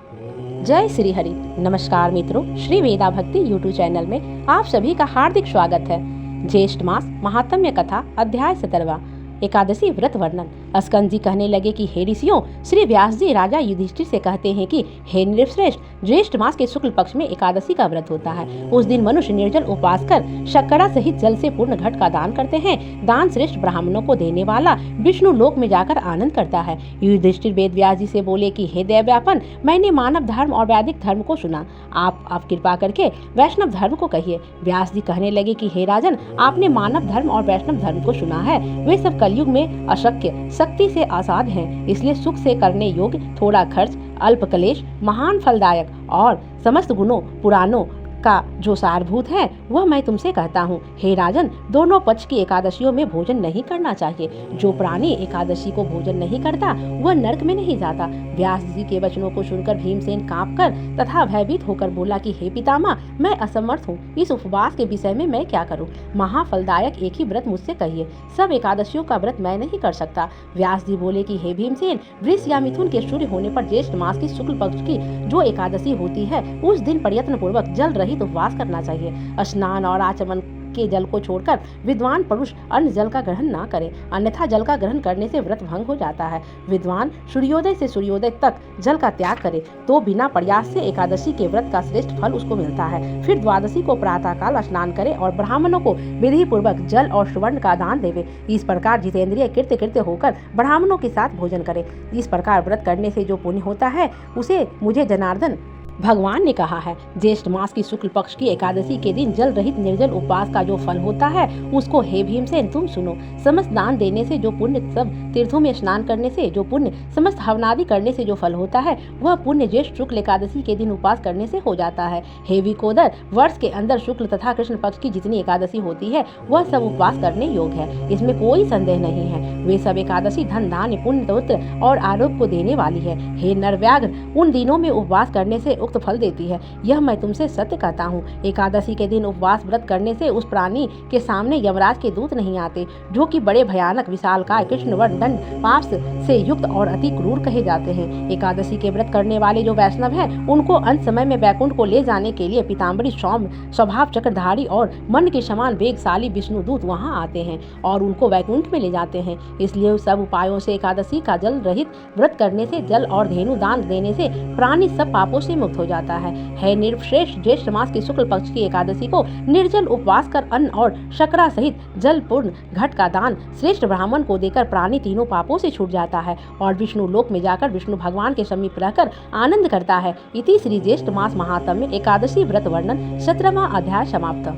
जय श्री हरि। नमस्कार मित्रों, श्री वेदा भक्ति यूट्यूब चैनल में आप सभी का हार्दिक स्वागत है। ज्येष्ठ मास महात्म्य कथा अध्याय 17 एकादशी व्रत वर्णन। स्कंद जी कहने लगे कि हे ऋषियों, श्री व्यास जी राजा युधिष्ठिर से कहते हैं कि हे नृपश्रेष्ठ, ज्येष्ठ मास के शुक्ल पक्ष में एकादशी का व्रत होता है। उस दिन मनुष्य निर्जल उपवास कर शक्करा सहित जल से पूर्ण घट का दान करते हैं। दान श्रेष्ठ ब्राह्मणों को देने वाला विष्णु लोक में जाकर आनंद करता है। युधिष्ठिर वेद व्यास जी से बोले कि हे दैव्यापन, मैंने मानव धर्म और वैदिक धर्म को सुना, आप कृपा करके वैष्णव धर्म को कहिए। व्यास जी कहने लगे कि हे राजन, आपने मानव धर्म और वैष्णव धर्म को सुना है, वे सब कलयुग में अशक्य, शक्ति से आसाद हैं, इसलिए सुख से करने योग्य, थोड़ा खर्च, अल्प क्लेश, महान फलदायक और समस्त गुणों पुराणों का जो सारभूत है वह मैं तुमसे कहता हूँ। हे राजन, दोनों पक्ष की एकादशियों में भोजन नहीं करना चाहिए। जो प्राणी एकादशी को भोजन नहीं करता वह नरक में नहीं जाता। व्यास जी के वचनों को सुनकर भीमसेन कांपकर तथा भयभीत होकर बोला कि हे पितामह, मैं असमर्थ हूँ, इस उपवास के विषय में मैं क्या करूँ। महाफलदायक एक ही व्रत मुझसे कहिए, सब एकादशियों का व्रत मैं नहीं कर सकता। व्यास जी बोले कि हे भीमसेन, वृष या मिथुन के सूर्य होने पर ज्येष्ठ मास की शुक्ल पक्ष की जो एकादशी होती है उस दिन प्रयत्न पूर्वक जल रहित उपवास करना चाहिए। स्नान और आचमन के जल को छोड़कर विद्वान पुरुष अन्य जल का ग्रहण ना करे, अन्यथा जल का ग्रहण करने से व्रत भंग हो जाता है। विद्वान सूर्योदय से सूर्योदय तक जल का त्याग करे तो बिना प्रयास से एकादशी के व्रत का श्रेष्ठ फल उसको मिलता है। फिर द्वादशी को प्रातःकाल स्नान करे और ब्राह्मणों को विधि पूर्वक जल और सुवर्ण का दान देवे। इस प्रकार जितेंद्रिय कृत्य कृत्य होकर ब्राह्मणों के साथ भोजन करे। इस प्रकार व्रत करने से जो पुण्य होता है उसे मुझे जनार्दन भगवान ने कहा है। ज्येष्ठ मास की शुक्ल पक्ष की एकादशी के दिन जल रहित निर्जल उपवास का जो फल होता है उसको हे भीमसेन तुम सुनो। समस्त दान देने से जो पुण्य, सब तीर्थों में स्नान करने से जो पुण्य, समस्त हवनादि करने से जो फल होता है वह पुण्य ज्येष्ठ शुक्ल एकादशी के दिन उपवास करने से हो जाता है। हे विकोदर, वर्ष के अंदर शुक्ल तथा कृष्ण पक्ष की जितनी एकादशी होती है वह सब उपवास करने योग्य है, इसमें कोई संदेह नहीं है। वे सब एकादशी धन, धान्य, पुण्य, दौत्र और आरोग्य को देने वाली है। हे नरव्याघ्र, उन दिनों में उपवास करने से उक्त फल देती है, यह मैं तुमसे सत्य कहता हूँ। एकादशी के दिन उपवास व्रत करने से उस प्राणी के सामने यमराज के दूत नहीं आते, जो कि बड़े भयानक, विशालकाय, कृष्ण वर्ण, दंड, पाप से युक्त और अति क्रूर कहे जाते हैं। एकादशी के व्रत करने वाले जो वैष्णव हैं उनको अंत समय में वैकुंठ को ले जाने के लिए पीताम्बरी, सौम्य स्वभाव, चक्रधारी और मन के समान वेगशाली विष्णु दूत वहां आते हैं और उनको वैकुंठ में ले जाते हैं। इसलिए सब उपायों से एकादशी का जल रहित व्रत करने से, जल और धेनु दान देने से प्राणी सब पापों से मुक्त हो जाता है। निर्श्रेष्ठ, ज्येष्ठ मास की शुक्ल पक्ष की एकादशी को निर्जल उपवास कर अन्न और शर्करा सहित जल पूर्ण घट का दान श्रेष्ठ ब्राह्मण को देकर प्राणी तीनों पापों से छूट जाता है और विष्णु लोक में जाकर विष्णु भगवान के समीप रहकर आनंद करता है। इति श्री ज्येष्ठ मास महात्म्य एकादशी व्रत वर्णन 17वां अध्याय समाप्त।